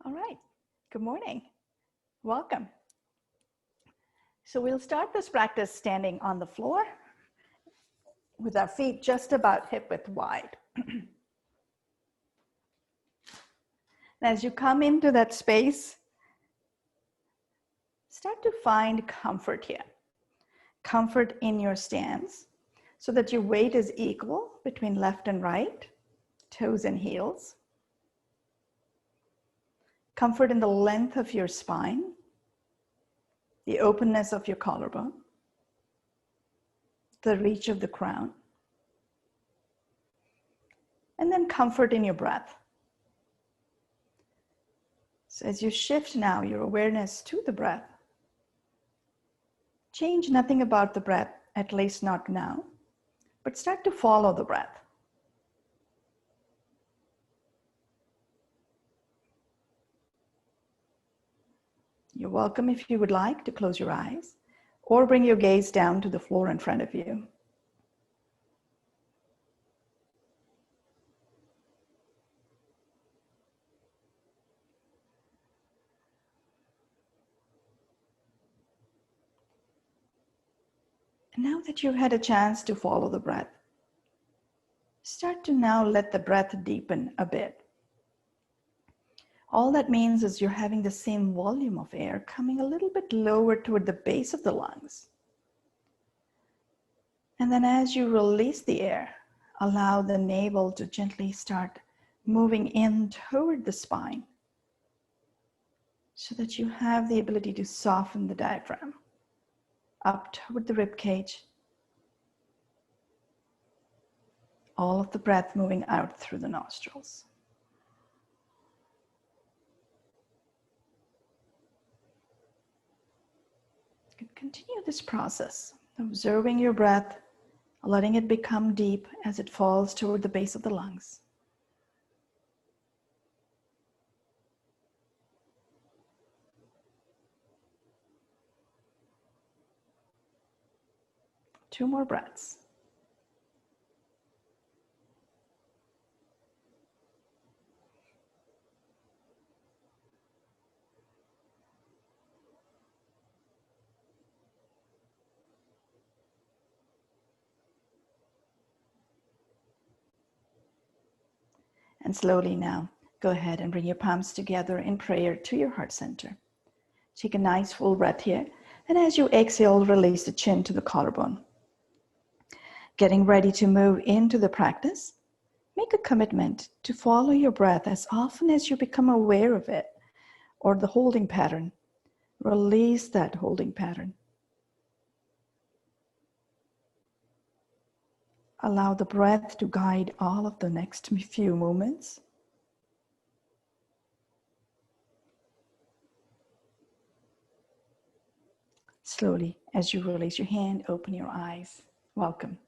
All right, good morning. Welcome. So we'll start this practice standing on the floor with our feet just about hip width wide. As you come into that space, start to find comfort here. Comfort in your stance so that your weight is equal between left and right, toes and heels. Comfort in the length of your spine, the openness of your collarbone, the reach of the crown, and then comfort in your breath. So as you shift now your awareness to the breath, change nothing about the breath, at least not now, but start to follow the breath. You're welcome if you would like to close your eyes or bring your gaze down to the floor in front of you. And now that you've had a chance to follow the breath, start to now let the breath deepen a bit. All that means is you're having the same volume of air coming a little bit lower toward the base of the lungs. And then as you release the air, allow the navel to gently start moving in toward the spine so that you have the ability to soften the diaphragm up toward the rib cage. All of the breath moving out through the nostrils. Continue this process, observing your breath, letting it become deep as it falls toward the base of the lungs. Two more breaths. And slowly now, go ahead and bring your palms together in prayer to your heart center. Take a nice full breath here. And as you exhale, release the chin to the collarbone. Getting ready to move into the practice, make a commitment to follow your breath as often as you become aware of it or the holding pattern. Release that holding pattern. Allow the breath to guide all of the next few moments. Slowly, as you release your hand, open your eyes. Welcome.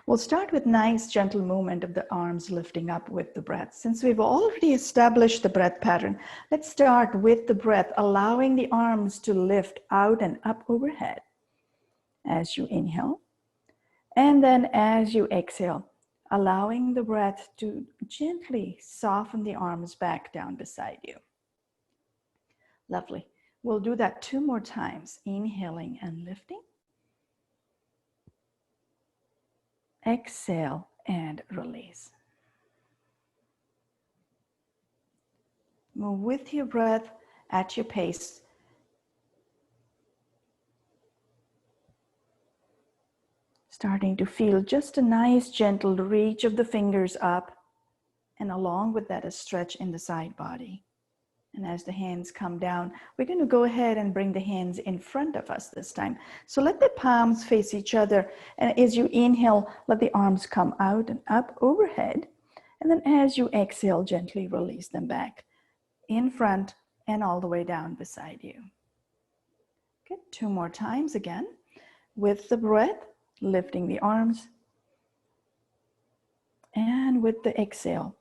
We'll start with nice gentle movement of the arms lifting up with the breath. Since we've already established the breath pattern, let's start with the breath, allowing the arms to lift out and up overhead as you inhale. And then as you exhale, allowing the breath to gently soften the arms back down beside you. Lovely. We'll do that 2 more times, inhaling and lifting. Exhale and release. Move with your breath at your pace. Starting to feel just a nice gentle reach of the fingers up, and along with that a stretch in the side body. And as the hands come down, we're going to go ahead and bring the hands in front of us this time. So let the palms face each other. And as you inhale, let the arms come out and up overhead. And then as you exhale, gently release them back in front and all the way down beside you. Okay, 2 more times again. With the breath, lifting the arms. And with the exhale,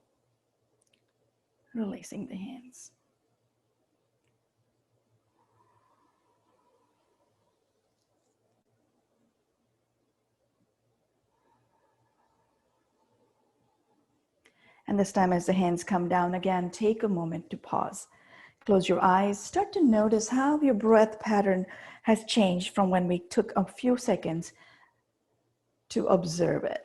releasing the hands. And this time as the hands come down again, take a moment to pause. Close your eyes. Start to notice how your breath pattern has changed from when we took a few seconds to observe it.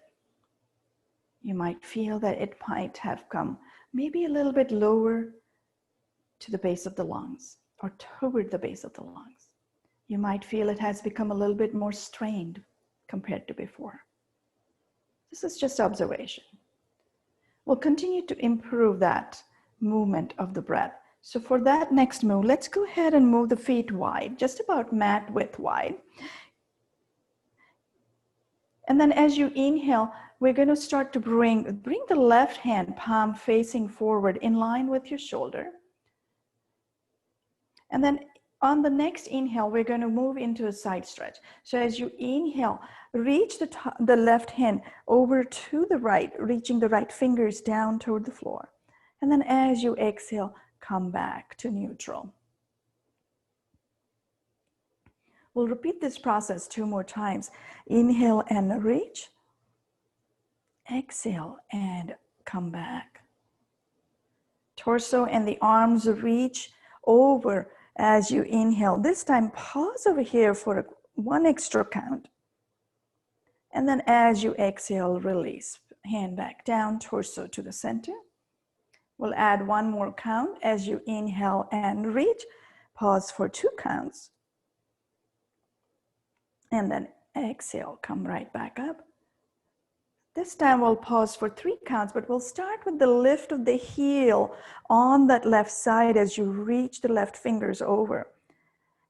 You might feel that it might have come maybe a little bit lower to the base of the lungs or toward the base of the lungs. You might feel it has become a little bit more strained compared to before. This is just observation. We'll continue to improve that movement of the breath. So for that next move, let's go ahead and move the feet wide, just about mat width wide. And then as you inhale, we're going to start to bring the left hand palm facing forward in line with your shoulder. And then on the next inhale, we're going to move into a side stretch. So as you inhale, reach the left hand over to the right, reaching the right fingers down toward the floor. And then as you exhale, come back to neutral. We'll repeat this process 2 more times. Inhale and reach. Exhale and come back. Torso and the arms reach over as you inhale. This time, pause over here for 1 extra count. And then as you exhale, release. Hand back down, torso to the center. We'll add 1 more count as you inhale and reach. Pause for 2 counts. And then exhale, come right back up. This time we'll pause for 3 counts, but we'll start with the lift of the heel on that left side as you reach the left fingers over.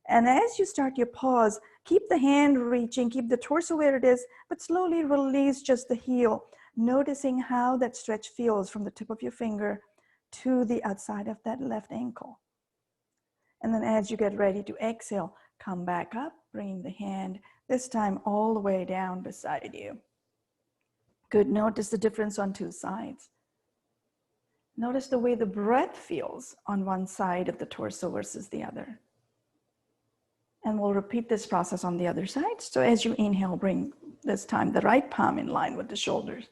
And as you start your pause, keep the hand reaching, keep the torso where it is, but slowly release just the heel, noticing how that stretch feels from the tip of your finger to the outside of that left ankle. And then as you get ready to exhale, come back up, bringing the hand, this time all the way down beside you. Good, notice the difference on 2 sides. Notice the way the breath feels on one side of the torso versus the other. And we'll repeat this process on the other side. So as you inhale, bring this time the right palm in line with the shoulders.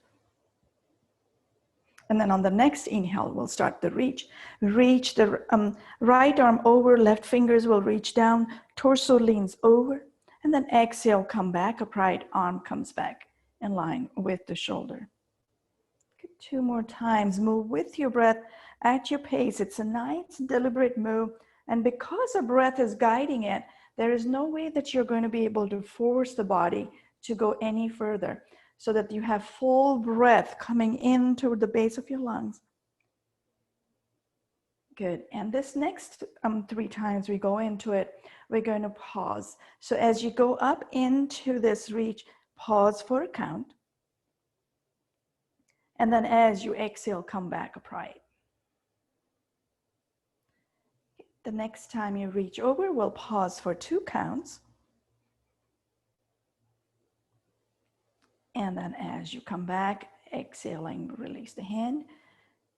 And then on the next inhale, we'll start the reach. Reach the right arm over, left fingers will reach down, torso leans over, and then exhale, come back, upright, arm comes back in line with the shoulder. Good, 2 more times. Move with your breath at your pace. It's a nice, deliberate move. And because our breath is guiding it, there is no way that you're going to be able to force the body to go any further, so that you have full breath coming in toward the base of your lungs. Good. And this next 3 times we go into it, we're going to pause. So as you go up into this reach, pause for a count. And then as you exhale, come back upright. The next time you reach over, we'll pause for 2 counts. And then as you come back, exhaling, release the hand.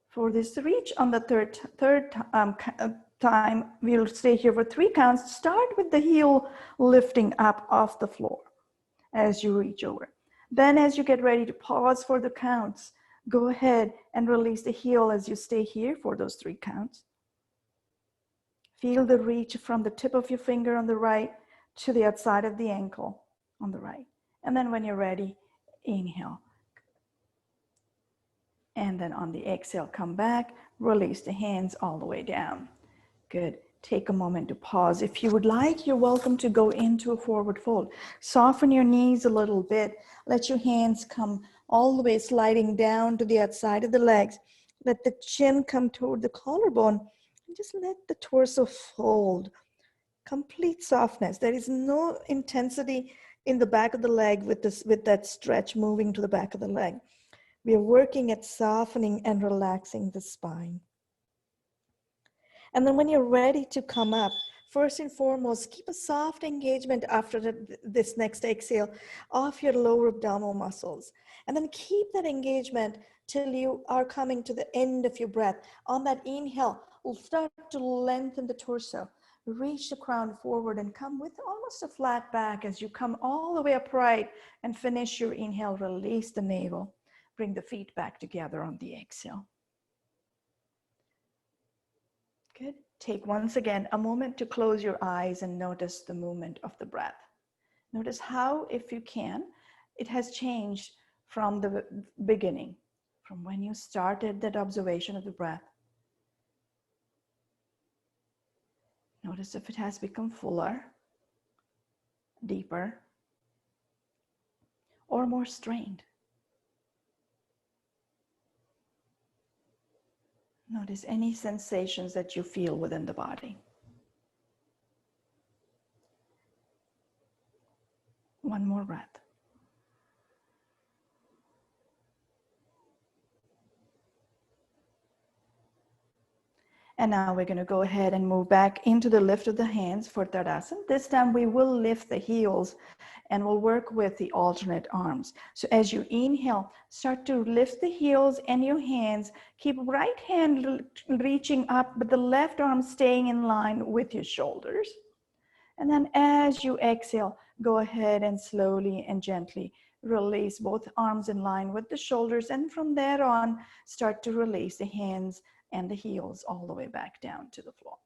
For this reach on the third time, we'll stay here for 3 counts. Start with the heel lifting up off the floor as you reach over. Then as you get ready to pause for the counts, go ahead and release the heel as you stay here for those 3 counts. Feel the reach from the tip of your finger on the right to the outside of the ankle on the right. And then when you're ready, inhale. And then on the exhale, come back, release the hands all the way down. Good. Take a moment to pause. If you would like, you're welcome to go into a forward fold. Soften your knees a little bit. Let your hands come all the way sliding down to the outside of the legs. Let the chin come toward the collarbone. And just let the torso fold. Complete softness. There is no intensity in the back of the leg with that stretch moving to the back of the leg. We are working at softening and relaxing the spine. And then when you're ready to come up, first and foremost, keep a soft engagement after this next exhale of your lower abdominal muscles. And then keep that engagement till you are coming to the end of your breath. On that inhale, we'll start to lengthen the torso. Reach the crown forward and come with almost a flat back as you come all the way upright and finish your inhale. Release the navel. Bring the feet back together on the exhale. Good. Take once again a moment to close your eyes and notice the movement of the breath. Notice how, if you can, it has changed from the beginning, from when you started that observation of the breath. Notice if it has become fuller, deeper, or more strained. Notice any sensations that you feel within the body. One more breath. And now we're going to go ahead and move back into the lift of the hands for Tadasana. This time we will lift the heels and we'll work with the alternate arms. So as you inhale, start to lift the heels and your hands. Keep right hand reaching up, but the left arm staying in line with your shoulders. And then as you exhale, go ahead and slowly and gently release both arms in line with the shoulders. And from there on, start to release the hands and the heels all the way back down to the floor.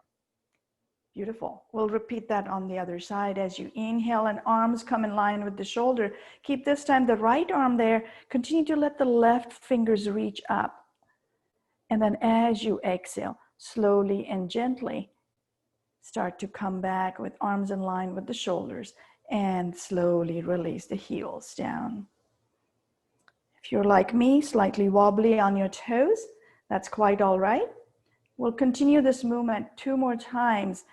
Beautiful. We'll repeat that on the other side. As you inhale and arms come in line with the shoulder, keep this time the right arm there. Continue to let the left fingers reach up. And then as you exhale, slowly and gently, start to come back with arms in line with the shoulders and slowly release the heels down. If you're like me, slightly wobbly on your toes, that's quite all right. We'll continue this movement 2 more times,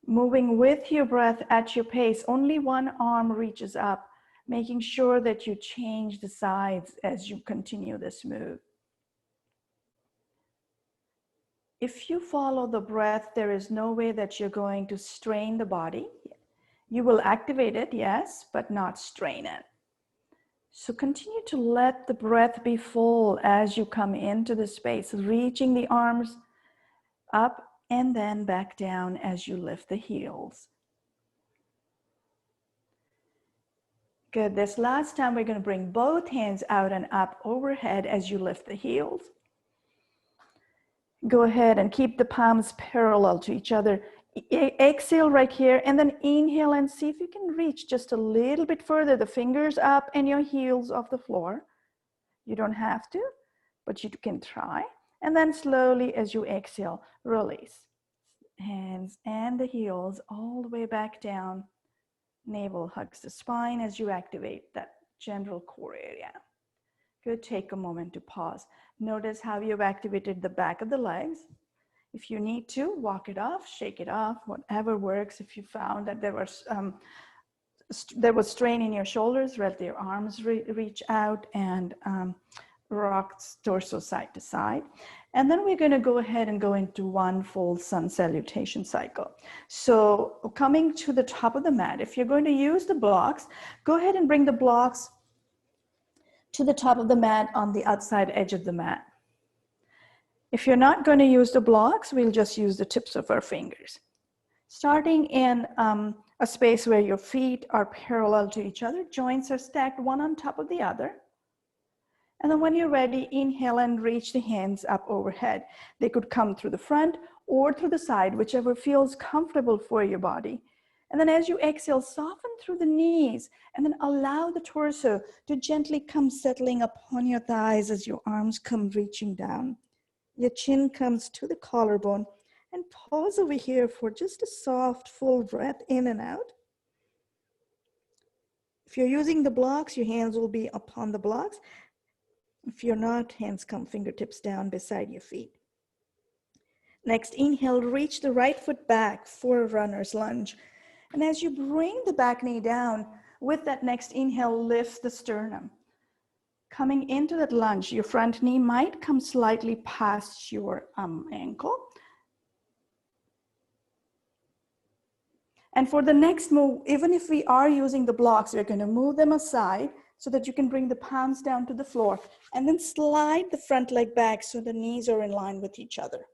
moving with your breath at your pace. Only one arm reaches up, making sure that you change the sides as you continue this move. If you follow the breath, there is no way that you're going to strain the body. You will activate it, yes, but not strain it. So continue to let the breath be full as you come into the space, reaching the arms up and then back down as you lift the heels. Good. This last time, we're going to bring both hands out and up overhead as you lift the heels. Go ahead and keep the palms parallel to each other. Exhale right here and then inhale and see if you can reach just a little bit further, the fingers up and your heels off the floor. You don't have to, but you can try. And then slowly as you exhale, release. Hands and the heels all the way back down. Navel hugs the spine as you activate that general core area. Good. Take a moment to pause. Notice how you've activated the back of the legs. If you need to, walk it off, shake it off, whatever works. If you found that there was strain in your shoulders, let your arms reach out and rock torso side to side. And then we're going to go ahead and go into one full sun salutation cycle. So coming to the top of the mat, if you're going to use the blocks, go ahead and bring the blocks to the top of the mat on the outside edge of the mat. If you're not going to use the blocks, we'll just use the tips of our fingers. Starting in a space where your feet are parallel to each other, joints are stacked one on top of the other. And then when you're ready, inhale and reach the hands up overhead. They could come through the front or through the side, whichever feels comfortable for your body. And then as you exhale, soften through the knees and then allow the torso to gently come settling upon your thighs as your arms come reaching down. Your chin comes to the collarbone and pause over here for just a soft, full breath in and out. If you're using the blocks, your hands will be upon the blocks. If you're not, hands come fingertips down beside your feet. Next, inhale, reach the right foot back for a runner's lunge. And as you bring the back knee down, with that next inhale, lift the sternum. Coming into that lunge, your front knee might come slightly past your ankle. And for the next move, even if we are using the blocks, we're going to move them aside so that you can bring the palms down to the floor and then slide the front leg back so the knees are in line with each other.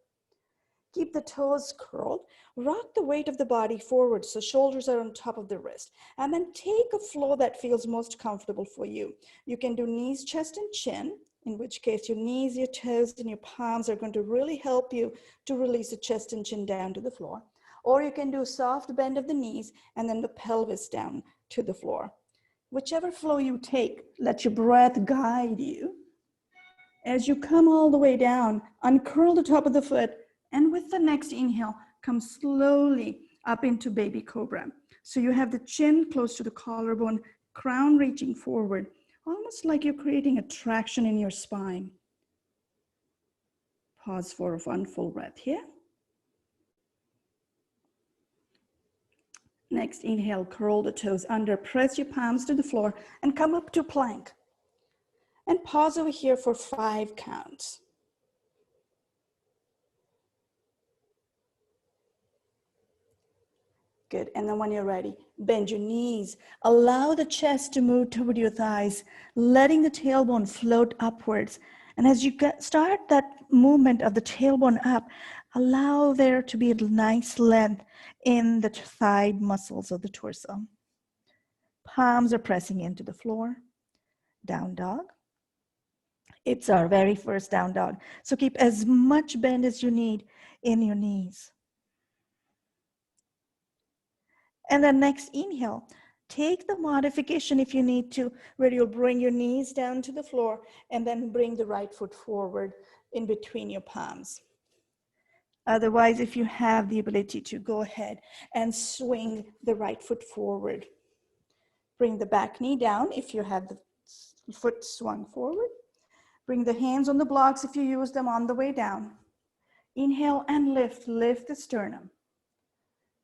Keep the toes curled. Rock the weight of the body forward so shoulders are on top of the wrist. And then take a flow that feels most comfortable for you. You can do knees, chest, and chin. in which case your knees, your toes, and your palms are going to really help you to release the chest and chin down to the floor. Or you can do a soft bend of the knees and then the pelvis down to the floor. Whichever flow you take, let your breath guide you. As you come all the way down, uncurl the top of the foot, and with the next inhale, come slowly up into baby cobra. So you have the chin close to the collarbone, crown reaching forward, almost like you're creating a traction in your spine. Pause for one full breath here. Next, inhale, curl the toes under, press your palms to the floor, and come up to plank. And pause over here for 5 counts. Good, and then when you're ready, bend your knees. Allow the chest to move toward your thighs, letting the tailbone float upwards. And as you start that movement of the tailbone up, allow there to be a nice length in the thigh muscles of the torso. Palms are pressing into the floor. Down dog. It's our very first down dog. So keep as much bend as you need in your knees. And then next inhale, take the modification if you need to, where you'll bring your knees down to the floor and then bring the right foot forward in between your palms. Otherwise, if you have the ability to, go ahead and swing the right foot forward. Bring the back knee down if you have the foot swung forward. Bring the hands on the blocks if you use them on the way down. Inhale and lift the sternum.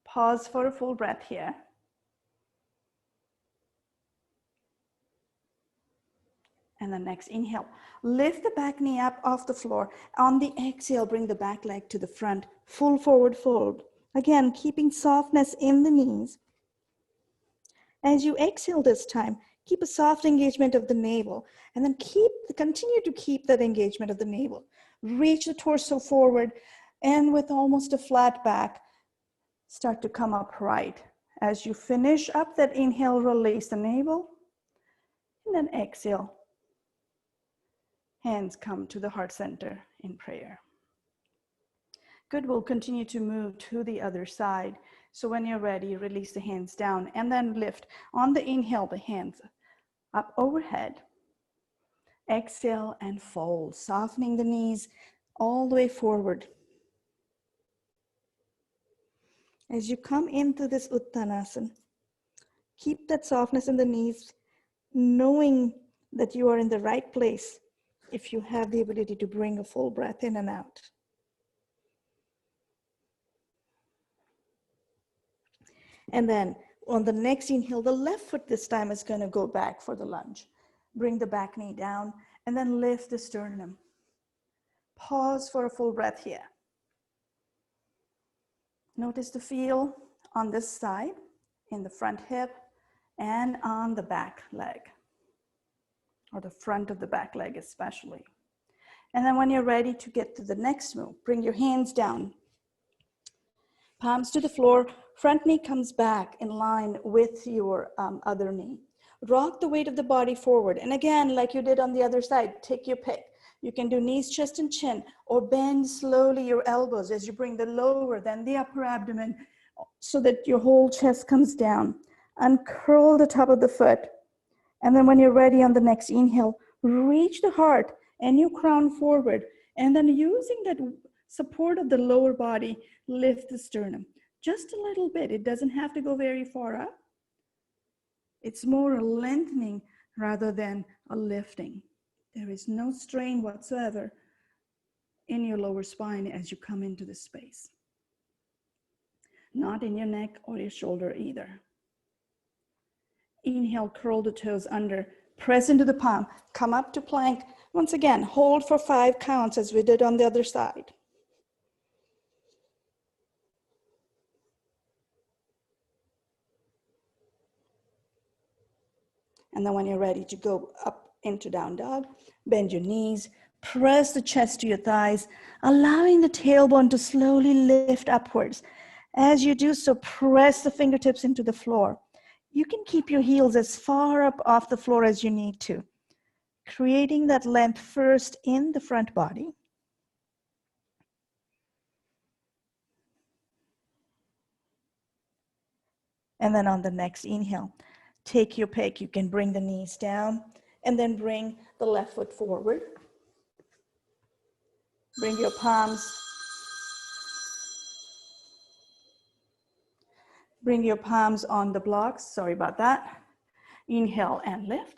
Pause for a full breath here. And the next inhale, lift the back knee up off the floor. On the exhale, bring the back leg to the front, full forward fold. Again, keeping softness in the knees. As you exhale this time, keep a soft engagement of the navel, and then continue to keep that engagement of the navel. Reach the torso forward, and with almost a flat back, start to come upright. As you finish up that inhale, release the navel, and then exhale. Hands come to the heart center in prayer. Good, we'll continue to move to the other side. So when you're ready, release the hands down and then lift. On the inhale, the hands up overhead. Exhale and fold, softening the knees all the way forward. As you come into this Uttanasana, keep that softness in the knees, knowing that you are in the right place if you have the ability to bring a full breath in and out. And then on the next inhale, the left foot this time is going to go back for the lunge. Bring the back knee down and then lift the sternum. Pause for a full breath here. Notice the feel on this side, in the front hip, and on the back leg, or the front of the back leg especially. And then when you're ready to get to the next move, bring your hands down. Palms to the floor, front knee comes back in line with your other knee. Rock the weight of the body forward. And again, like you did on the other side, take your pick. You can do knees, chest, and chin, or bend slowly your elbows as you bring the lower, then the upper abdomen, so that your whole chest comes down. Uncurl the top of the foot. And then when you're ready on the next inhale, reach the heart and your crown forward. And then using that support of the lower body, lift the sternum. Just a little bit. It doesn't have to go very far up. It's more a lengthening rather than a lifting. There is no strain whatsoever in your lower spine as you come into this space. Not in your neck or your shoulder either. Inhale, curl the toes under, press into the palm, come up to plank. Once again, hold for 5 counts as we did on the other side. And then when you're ready to go up into down dog, bend your knees, press the chest to your thighs, allowing the tailbone to slowly lift upwards. As you do so, press the fingertips into the floor. You can keep your heels as far up off the floor as you need to. creating that length first in the front body. And then on the next inhale, take your pick. You can bring the knees down and then bring the left foot forward. Bring your palms. Bring your palms on the blocks. Sorry about that. Inhale and lift.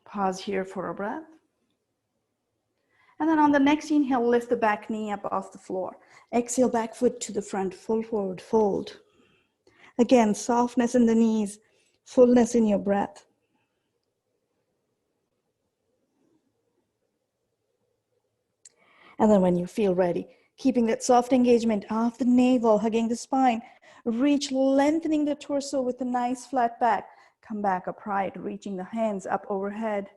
Pause here for a breath. And then on the next inhale, lift the back knee up off the floor. Exhale, back foot to the front, full forward fold. Again, softness in the knees, fullness in your breath. And then when you feel ready, keeping that soft engagement of the navel, hugging the spine, reach, lengthening the torso with a nice flat back. Come back upright, reaching the hands up overhead.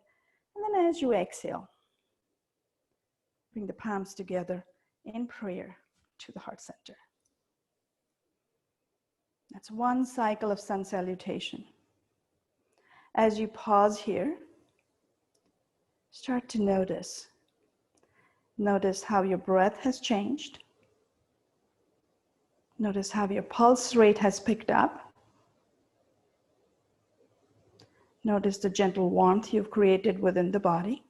And then as you exhale, bring the palms together in prayer to the heart center. That's one cycle of sun salutation. As you pause here, start to notice. Notice how your breath has changed. Notice how your pulse rate has picked up. Notice the gentle warmth you've created within the body.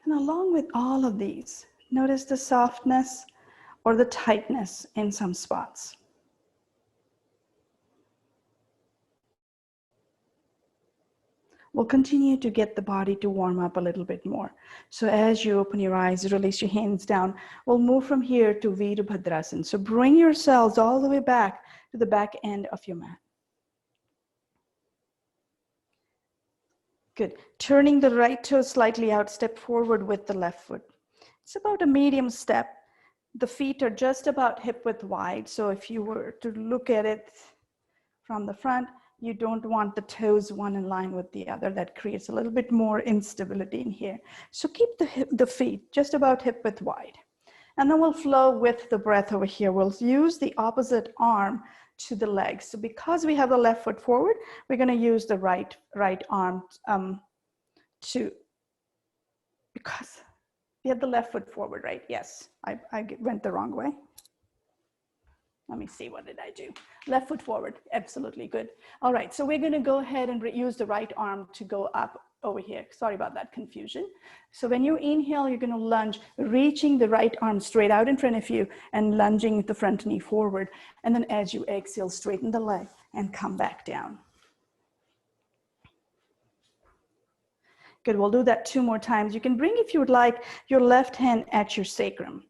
And along with all of these, notice the softness or the tightness in some spots. We'll continue to get the body to warm up a little bit more. So as you open your eyes, release your hands down. We'll move from here to Virabhadrasana. So bring yourselves all the way back to the back end of your mat. Good. Turning the right toe slightly out, step forward with the left foot. It's about a medium step. The feet are just about hip width wide. So if you were to look at it from the front, you don't want the toes one in line with the other. That creates a little bit more instability in here. So keep the feet just about hip width wide. And then we'll flow with the breath over here. We'll use the opposite arm to the legs. So because we have the left foot forward, we're going to use the right arm because we have the left foot forward, right? Yes, I went the wrong way. Let me see, what did I do? Left foot forward, absolutely good. All right, so we're gonna go ahead and use the right arm to go up over here. Sorry about that confusion. So when you inhale, you're gonna lunge, reaching the right arm straight out in front of you and lunging the front knee forward. And then as you exhale, straighten the leg and come back down. Good, we'll do that 2 more times. You can bring, if you would like, your left hand at your sacrum.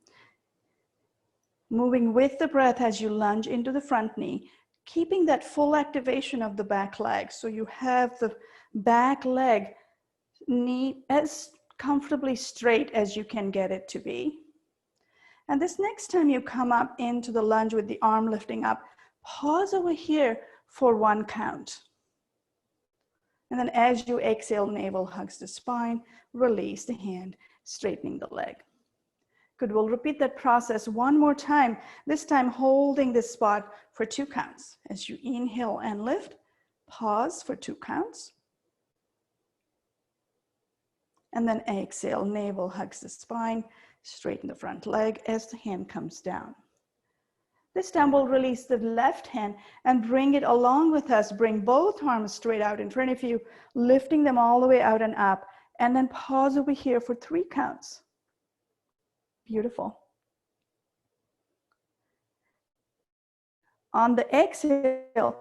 Moving with the breath as you lunge into the front knee, keeping that full activation of the back leg. So you have the back leg knee as comfortably straight as you can get it to be. And this next time you come up into the lunge with the arm lifting up, pause over here for 1 count. And then as you exhale, navel hugs the spine, release the hand, straightening the leg. Good, we'll repeat that process 1 more time, this time holding this spot for 2 counts. As you inhale and lift, pause for 2 counts. And then exhale, navel hugs the spine, straighten the front leg as the hand comes down. This time we'll release the left hand and bring it along with us. Bring both arms straight out in front of you, lifting them all the way out and up. And then pause over here for 3 counts. Beautiful. On the exhale,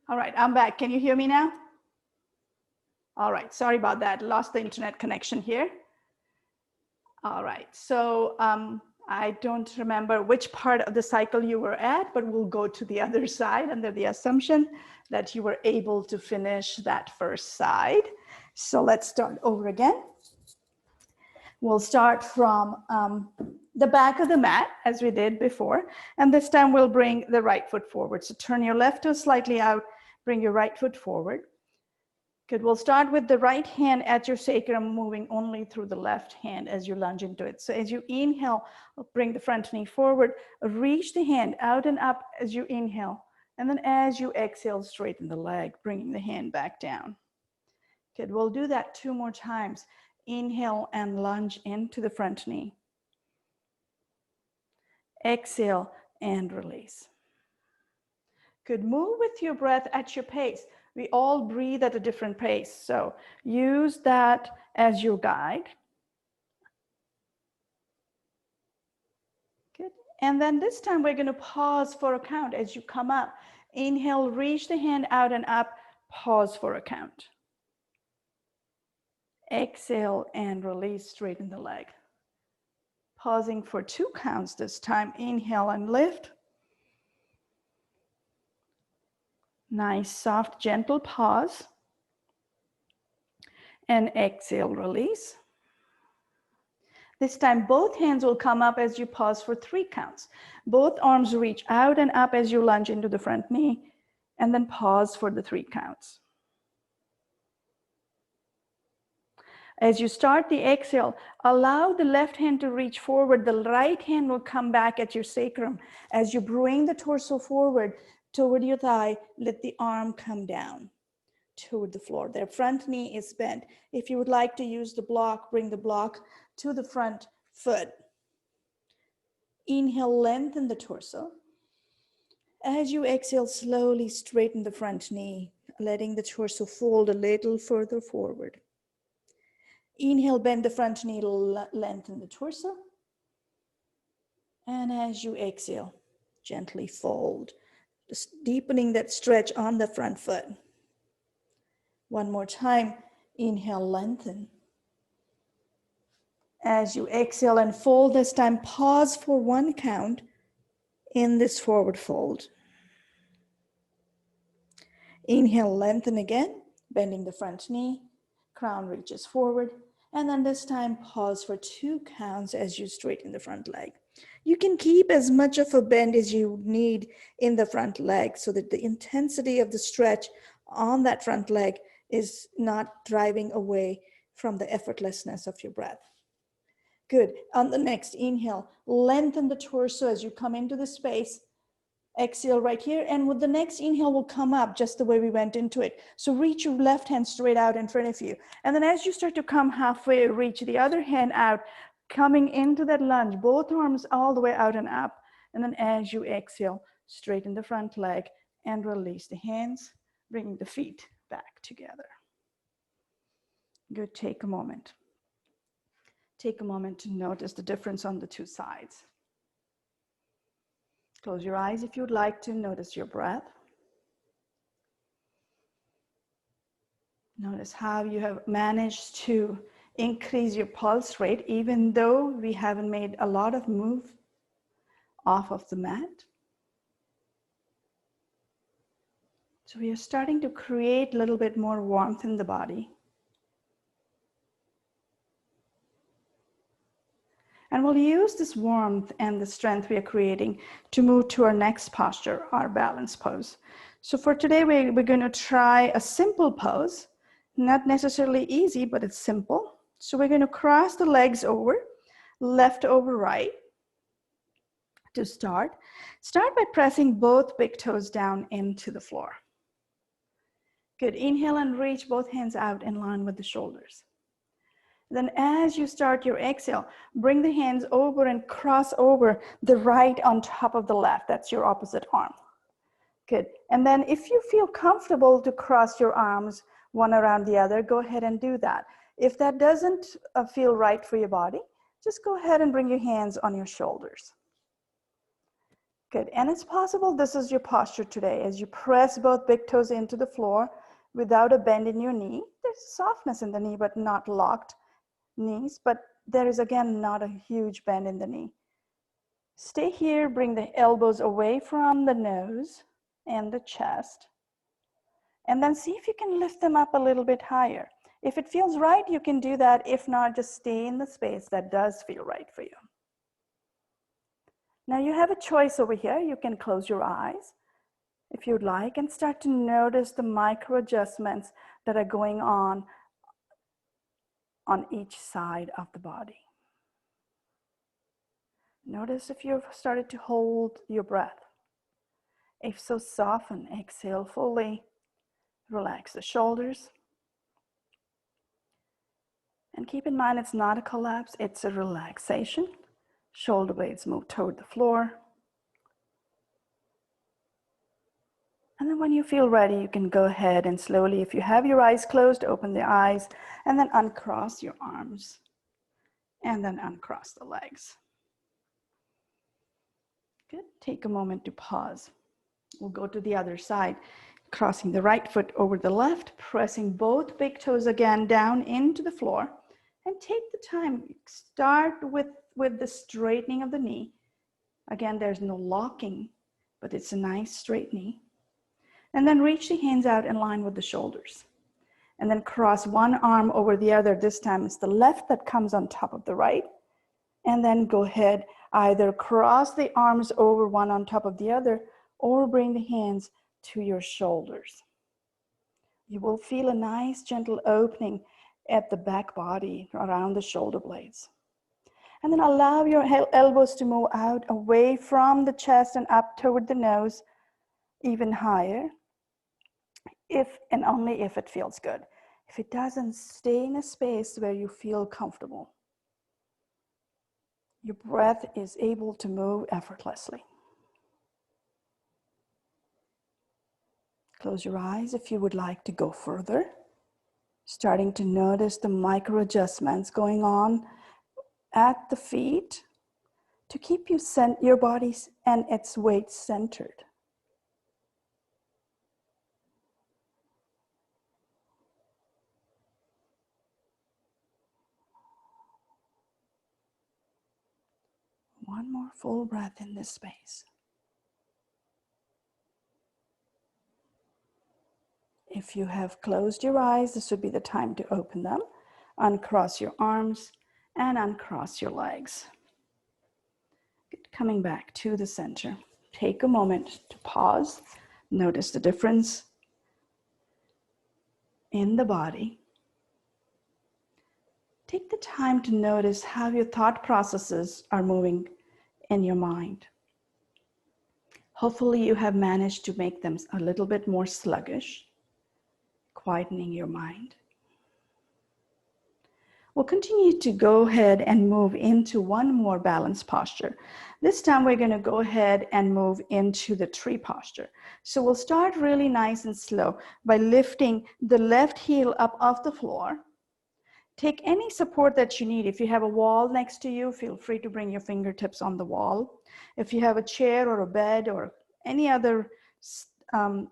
All right, I'm back. Can you hear me now? All right, sorry about that. Lost the internet connection here. All right, so I don't remember which part of the cycle you were at, but we'll go to the other side under the assumption that you were able to finish that first side. So let's start over again. We'll start from the back of the mat as we did before. And this time we'll bring the right foot forward. So turn your left toe slightly out, bring your right foot forward. Good, we'll start with the right hand at your sacrum, moving only through the left hand as you lunge into it. So as you inhale, bring the front knee forward, reach the hand out and up as you inhale. And then as you exhale, straighten the leg, bringing the hand back down. Good, we'll do that 2 more times. Inhale and lunge into the front knee. Exhale and release. Good, move with your breath at your pace. We all breathe at a different pace, so use that as your guide. Good, and then this time we're going to pause for a count as you come up. Inhale, reach the hand out and up, pause for a count. Exhale and release, straighten the leg. Pausing for 2 counts this time. Inhale and lift. Nice, soft, gentle pause. And exhale, release. This time, both hands will come up as you pause for 3 counts. Both arms reach out and up as you lunge into the front knee, and then pause for the 3 counts. As you start the exhale, allow the left hand to reach forward. The right hand will come back at your sacrum. As you bring the torso forward toward your thigh, let the arm come down toward the floor. Their front knee is bent. If you would like to use the block, bring the block to the front foot. Inhale, lengthen the torso. As you exhale, slowly straighten the front knee, letting the torso fold a little further forward. Inhale, bend the front knee, lengthen the torso. And as you exhale, gently fold, just deepening that stretch on the front foot. One more time, inhale, lengthen. As you exhale and fold this time, pause for 1 count in this forward fold. Inhale, lengthen again, bending the front knee, crown reaches forward, and then this time pause for 2 counts as you straighten the front leg. You can keep as much of a bend as you need in the front leg so that the intensity of the stretch on that front leg is not driving away from the effortlessness of your breath. Good. On the next inhale, lengthen the torso as you come into the space. Exhale right here, and with the next inhale will come up just the way we went into it. So reach your left hand straight out in front of you. And then as you start to come halfway, reach the other hand out, coming into that lunge, both arms all the way out and up. And then as you exhale, straighten the front leg and release the hands, bringing the feet back together. Good, take a moment. Take a moment to notice the difference on the 2 sides. Close your eyes if you'd like to. Notice your breath. Notice how you have managed to increase your pulse rate even though we haven't made a lot of move off of the mat. So we are starting to create a little bit more warmth in the body. And we'll use this warmth and the strength we are creating to move to our next posture, our balance pose. So for today, we're going to try a simple pose, not necessarily easy, but it's simple. So we're going to cross the legs over, left over right. To start by pressing both big toes down into the floor. Good, inhale and reach both hands out in line with the shoulders. Then as you start your exhale, bring the hands over and cross over the right on top of the left. That's your opposite arm. Good. And then if you feel comfortable to cross your arms one around the other, go ahead and do that. If that doesn't feel right for your body, just go ahead and bring your hands on your shoulders. Good, and it's possible this is your posture today as you press both big toes into the floor without a bend in your knee. There's softness in the knee, but not locked knees, but there is again not a huge bend in the knee. Stay here, bring the elbows away from the nose and the chest, and then see if you can lift them up a little bit higher. If it feels right, you can do that. If not, just stay in the space that does feel right for you. Now you have a choice over here. You can close your eyes if you'd like and start to notice the micro adjustments that are going on each side of the body. Notice if you've started to hold your breath. If so, soften, exhale fully, relax the shoulders. And keep in mind, it's not a collapse, it's a relaxation. Shoulder blades move toward the floor. And then when you feel ready, you can go ahead and slowly, if you have your eyes closed, open the eyes and then uncross your arms and then uncross the legs. Good, take a moment to pause. We'll go to the other side, crossing the right foot over the left, pressing both big toes again down into the floor. And take the time, start with the straightening of the knee. Again, there's no locking, but it's a nice straight knee. And then reach the hands out in line with the shoulders. And then cross one arm over the other. This time it's the left that comes on top of the right. And then go ahead, either cross the arms over one on top of the other, or bring the hands to your shoulders. You will feel a nice gentle opening at the back body around the shoulder blades. And then allow your elbows to move out away from the chest and up toward the nose, even higher, if and only if it feels good. If it doesn't, stay in a space where you feel comfortable. Your breath is able to move effortlessly. Close your eyes if you would like to go further. Starting to notice the micro adjustments going on at the feet to keep your body and its weight centered. One more full breath in this space. If you have closed your eyes, this would be the time to open them. Uncross your arms and uncross your legs. Coming back to the center. Take a moment to pause. Notice the difference in the body. Take the time to notice how your thought processes are moving in your mind. Hopefully you have managed to make them a little bit more sluggish, quietening your mind. We'll continue to go ahead and move into one more balanced posture. This time we're going to go ahead and move into the tree posture. So we'll start really nice and slow by lifting the left heel up off the floor. Take any support that you need. If you have a wall next to you, feel free to bring your fingertips on the wall. If you have a chair or a bed or any other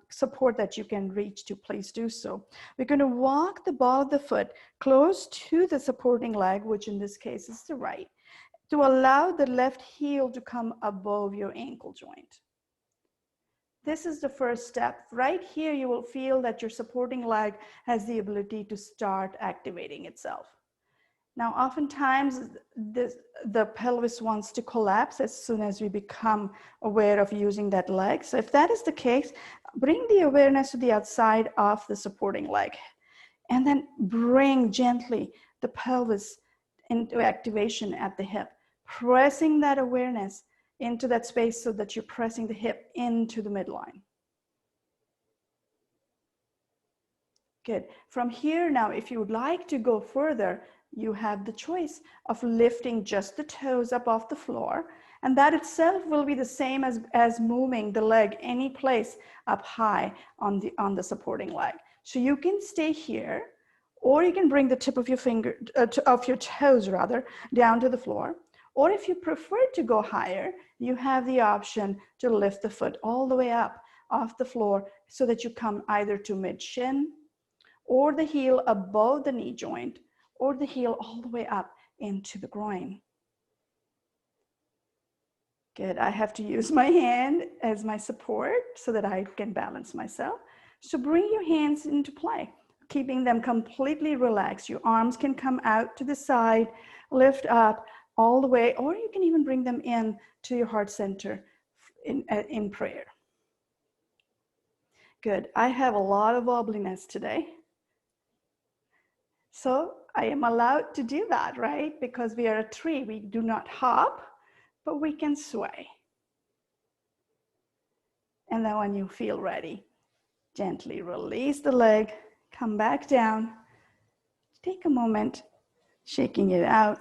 support that you can reach to, please do so. We're going to walk the ball of the foot close to the supporting leg, which in this case is the right, to allow the left heel to come above your ankle joint. This is the first step. Right here, you will feel that your supporting leg has the ability to start activating itself. Now, oftentimes, the pelvis wants to collapse as soon as we become aware of using that leg. So if that is the case, bring the awareness to the outside of the supporting leg. And then bring gently the pelvis into activation at the hip, pressing that awareness into that space so that you're pressing the hip into the midline. Good. From here now, if you would like to go further, you have the choice of lifting just the toes up off the floor, and that itself will be the same as moving the leg any place up high on the supporting leg. So you can stay here, or you can bring the tip of your finger, of your toes rather, down to the floor, Or if you prefer to go higher, you have the option to lift the foot all the way up off the floor so that you come either to mid-shin or the heel above the knee joint or the heel all the way up into the groin. Good. I have to use my hand as my support so that I can balance myself. So bring your hands into play, keeping them completely relaxed. Your arms can come out to the side, lift up all the way, or you can even bring them in to your heart center in prayer. Good. I have a lot of wobbliness today. So I am allowed to do that, right? Because we are a tree. We do not hop, but we can sway. And then when you feel ready, gently release the leg, come back down, take a moment, shaking it out,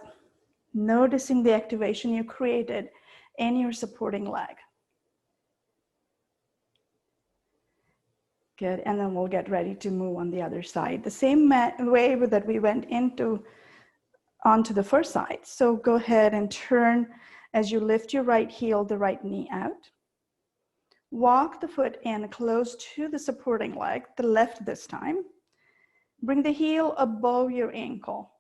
noticing the activation you created in your supporting leg. Good, and then we'll get ready to move on the other side. The same way that we went onto the first side. So go ahead and turn as you lift your right heel, the right knee out. Walk the foot in close to the supporting leg, the left this time. Bring the heel above your ankle.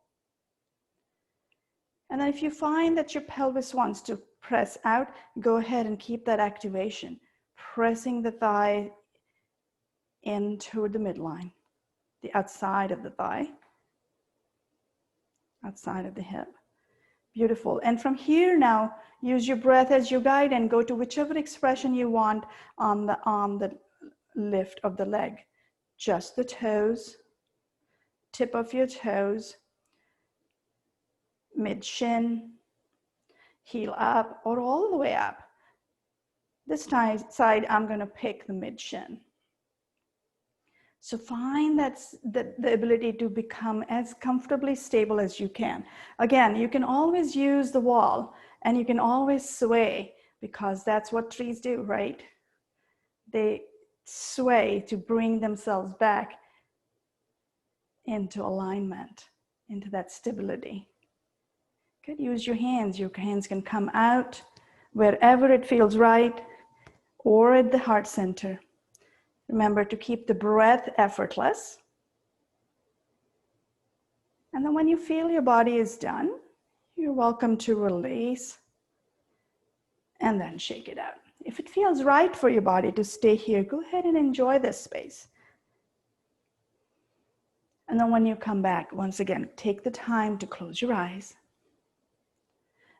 And then if you find that your pelvis wants to press out, go ahead and keep that activation, pressing the thigh in toward the midline, the outside of the thigh, outside of the hip. Beautiful. And from here now, use your breath as your guide and go to whichever expression you want on the lift of the leg. Just the toes, tip of your toes, mid-shin, heel up, or all the way up. This side, I'm going to pick the mid-shin. So find the ability to become as comfortably stable as you can. Again, you can always use the wall and you can always sway because that's what trees do, right? They sway to bring themselves back into alignment, into that stability. Good, use your hands. Your hands can come out wherever it feels right or at the heart center. Remember to keep the breath effortless. And then when you feel your body is done, you're welcome to release and then shake it out. If it feels right for your body to stay here, go ahead and enjoy this space. And then when you come back, once again, take the time to close your eyes.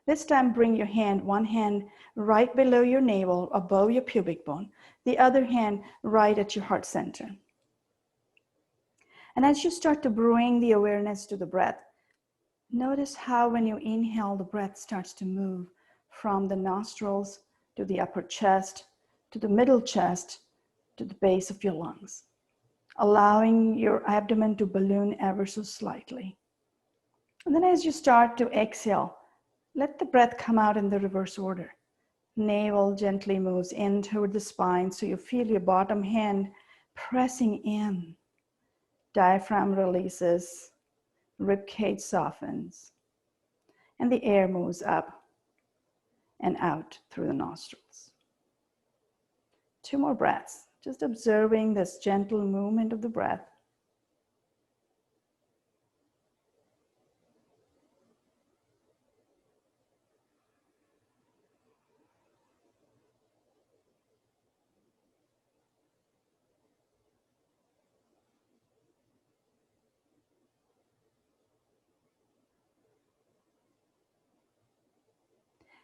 This time, bring your hand, one hand right below your navel, above your pubic bone, the other hand right at your heart center. And as you start to bring the awareness to the breath, notice how when you inhale, the breath starts to move from the nostrils to the upper chest, to the middle chest, to the base of your lungs, allowing your abdomen to balloon ever so slightly. And then as you start to exhale, let the breath come out in the reverse order. Navel gently moves in toward the spine so you feel your bottom hand pressing in. Diaphragm releases, rib cage softens, and the air moves up and out through the nostrils. 2 more breaths, just observing this gentle movement of the breath.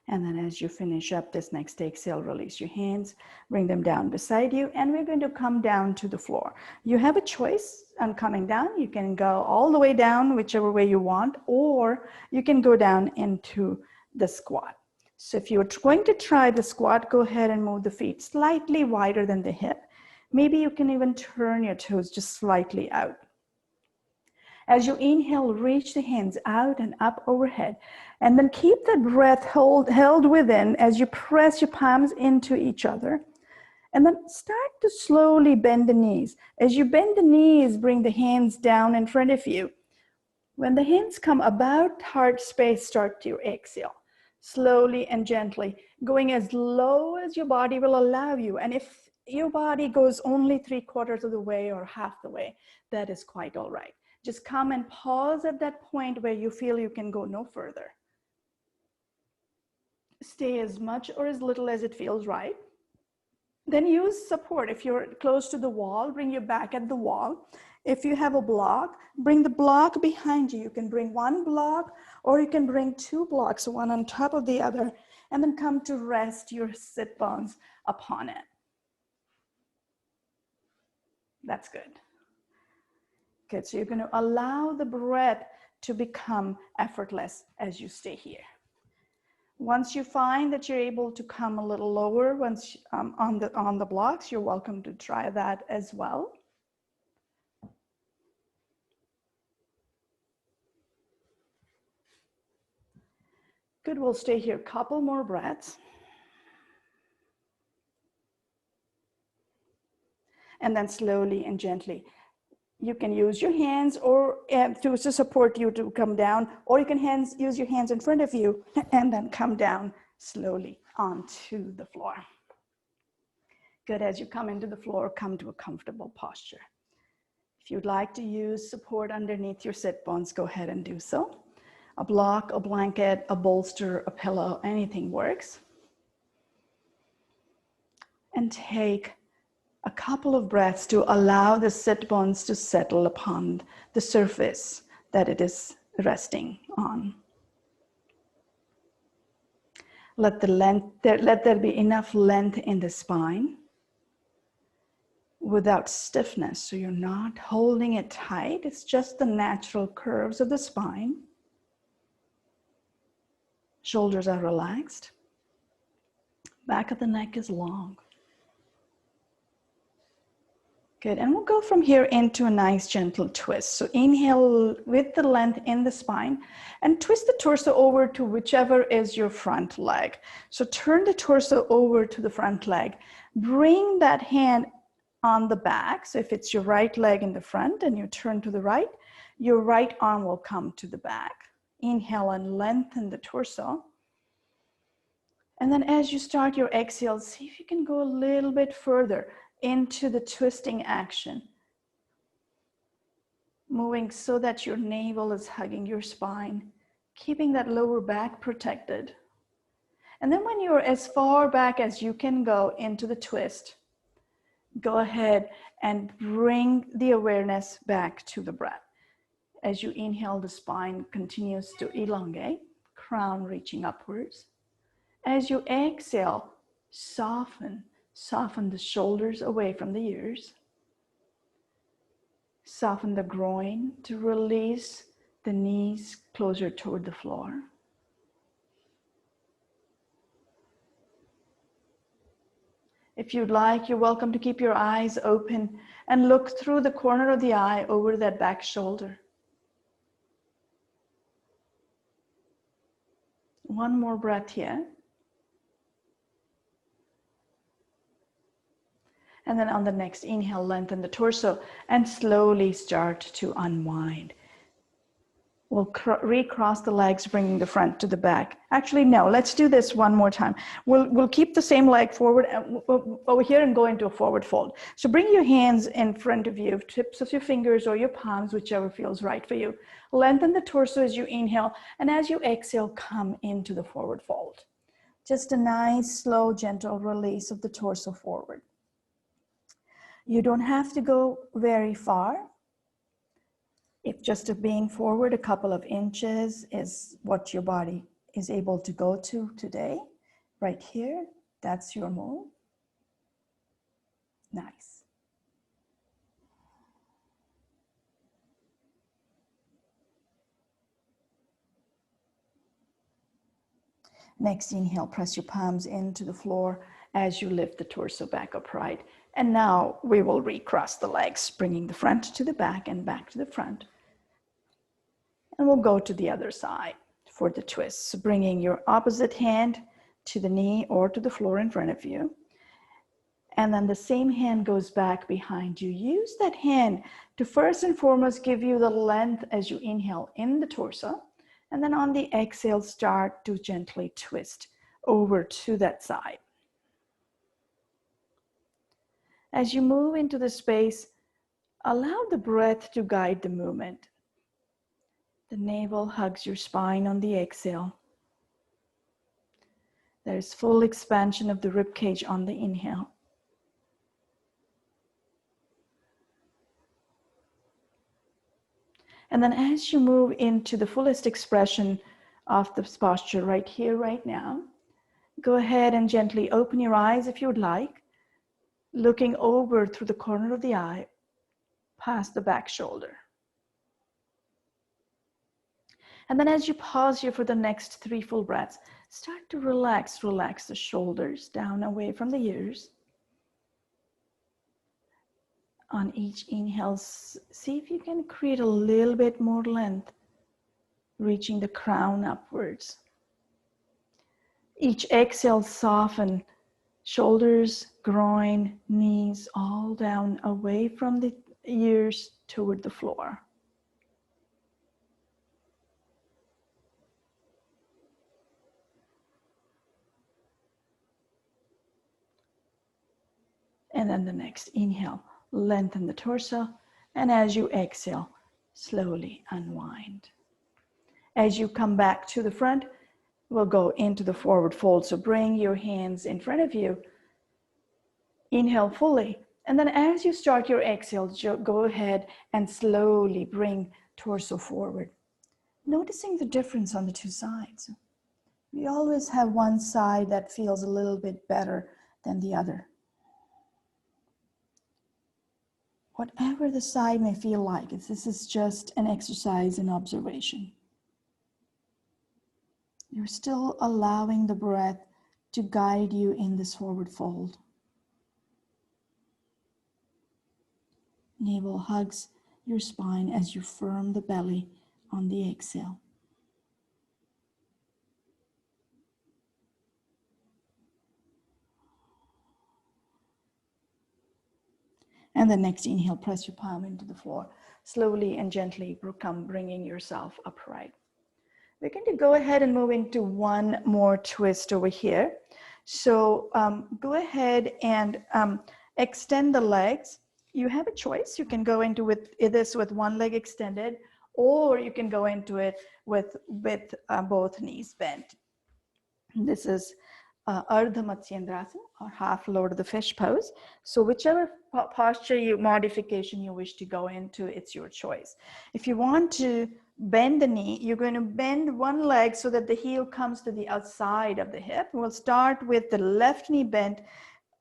And then as you finish up this next exhale, release your hands, bring them down beside you, and we're going to come down to the floor. You have a choice on coming down. You can go all the way down, whichever way you want, or you can go down into the squat. So if you're going to try the squat, go ahead and move the feet slightly wider than the hip. Maybe you can even turn your toes just slightly out. As you inhale, reach the hands out and up overhead. And then keep that breath held within as you press your palms into each other. And then start to slowly bend the knees. As you bend the knees, bring the hands down in front of you. When the hands come about heart space, start your exhale. slowly and gently, going as low as your body will allow you. And if your body goes only 3/4 of the way or half the way, that is quite all right. Just come and pause at that point where you feel you can go no further. Stay as much or as little as it feels right. Then use support. If you're close to the wall, bring your back at the wall. If you have a block, bring the block behind you. You can bring one block or you can bring two blocks, one on top of the other, and then come to rest your sit bones upon it. That's good. Good, so you're going to allow the breath to become effortless as you stay here. Once you find that you're able to come a little lower once on the blocks, you're welcome to try that as well. Good, we'll stay here a couple more breaths. And then slowly and gently, you can use your hands or to support you to come down, or you can use your hands in front of you and then come down slowly onto the floor. Good, as you come into the floor, come to a comfortable posture. If you'd like to use support underneath your sit bones, go ahead and do so. A block, a blanket, a bolster, a pillow, anything works. And take a couple of breaths to allow the sit bones to settle upon the surface that it is resting on. Let there be enough length in the spine without stiffness. So you're not holding it tight. It's just the natural curves of the spine. Shoulders are relaxed. Back of the neck is long. Good, and we'll go from here into a nice gentle twist. So inhale with the length in the spine and twist the torso over to whichever is your front leg. So turn the torso over to the front leg. Bring that hand on the back. So if it's your right leg in the front and you turn to the right, your right arm will come to the back. Inhale and lengthen the torso. And then as you start your exhale, see if you can go a little bit further into the twisting action, moving so that your navel is hugging your spine, keeping that lower back protected. And then when you're as far back as you can go into the twist, go ahead and bring the awareness back to the breath. As you inhale, the spine continues to elongate, crown reaching upwards. As you exhale, soften the shoulders away from the ears. Soften the groin to release the knees closer toward the floor. If you'd like, you're welcome to keep your eyes open and look through the corner of the eye over that back shoulder. One more breath here. And then on the next inhale, lengthen the torso and slowly start to unwind. We'll recross the legs, bringing the front to the back. Actually, no, let's do this one more time. We'll keep the same leg forward over here and go into a forward fold. So bring your hands in front of you, tips of your fingers or your palms, whichever feels right for you. Lengthen the torso as you inhale, and as you exhale, come into the forward fold. Just a nice, slow, gentle release of the torso forward. You don't have to go very far. If just being forward a couple of inches is what your body is able to go to today, right here, that's your move. Nice. Next inhale, press your palms into the floor as you lift the torso back upright. And now we will recross the legs, bringing the front to the back and back to the front. And we'll go to the other side for the twist. So bringing your opposite hand to the knee or to the floor in front of you. And then the same hand goes back behind you. Use that hand to first and foremost give you the length as you inhale in the torso. And then on the exhale, start to gently twist over to that side. As you move into the space, allow the breath to guide the movement. The navel hugs your spine on the exhale. There's full expansion of the rib cage on the inhale. And then as you move into the fullest expression of this posture right here, right now, go ahead and gently open your eyes if you would like, looking over through the corner of the eye, past the back shoulder. And then as you pause here for the next 3 full breaths, start to relax the shoulders down away from the ears. On each inhale, see if you can create a little bit more length, reaching the crown upwards. Each exhale, soften shoulders, groin, knees, all down away from the ears toward the floor. And then the next inhale, lengthen the torso. And as you exhale, slowly unwind. As you come back to the front, we'll go into the forward fold. So bring your hands in front of you. Inhale fully. And then as you start your exhale, go ahead and slowly bring torso forward. Noticing the difference on the 2 sides. We always have one side that feels a little bit better than the other. Whatever the side may feel like, this is just an exercise in observation. You're still allowing the breath to guide you in this forward fold. Navel hugs your spine as you firm the belly on the exhale. And the next inhale, press your palm into the floor. Slowly and gently come bringing yourself upright. We're going to go ahead and move into one more twist over here. So go ahead and extend the legs. You have a choice. You can go into this with one leg extended, or you can go into it with both knees bent. This is Ardha Matsyendrasana, or half lower to the fish pose. So whichever posture modification you wish to go into, it's your choice. If you want to bend the knee, you're going to bend one leg so that the heel comes to the outside of the hip. We'll start with the left knee bent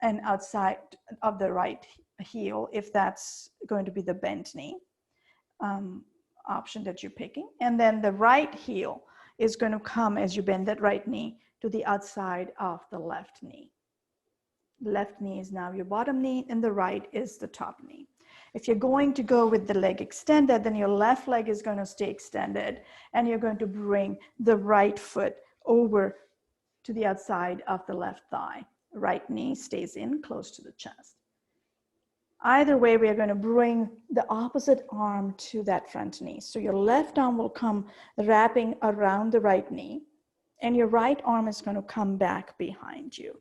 and outside of the right heel, if that's going to be the bent knee option that you're picking. And then the right heel is going to come as you bend that right knee to the outside of the left knee. The left knee is now your bottom knee, and the right is the top knee. If you're going to go with the leg extended, then your left leg is going to stay extended, and you're going to bring the right foot over to the outside of the left thigh. Right knee stays in close to the chest. Either way, we are going to bring the opposite arm to that front knee. So your left arm will come wrapping around the right knee, and your right arm is going to come back behind you.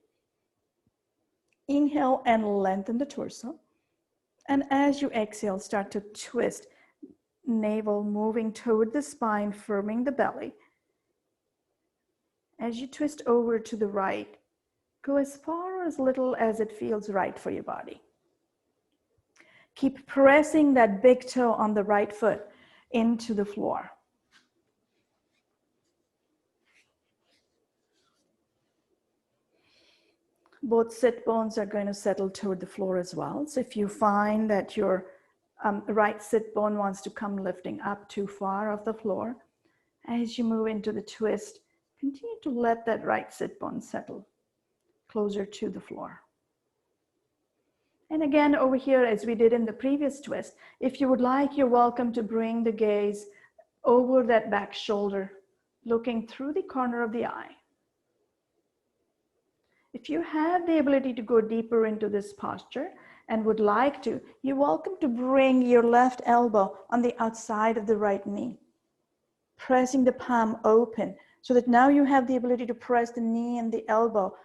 Inhale and lengthen the torso. And as you exhale, start to twist, navel moving toward the spine, firming the belly. As you twist over to the right, go as far or as little as it feels right for your body. Keep pressing that big toe on the right foot into the floor. Both sit bones are going to settle toward the floor as well. So if you find that your right sit bone wants to come lifting up too far off the floor, as you move into the twist, continue to let that right sit bone settle closer to the floor. And again, over here, as we did in the previous twist, if you would like, you're welcome to bring the gaze over that back shoulder, looking through the corner of the eye. If you have the ability to go deeper into this posture and would like to, you're welcome to bring your left elbow on the outside of the right knee. pressing the palm open so that now you have the ability to press the knee and the elbow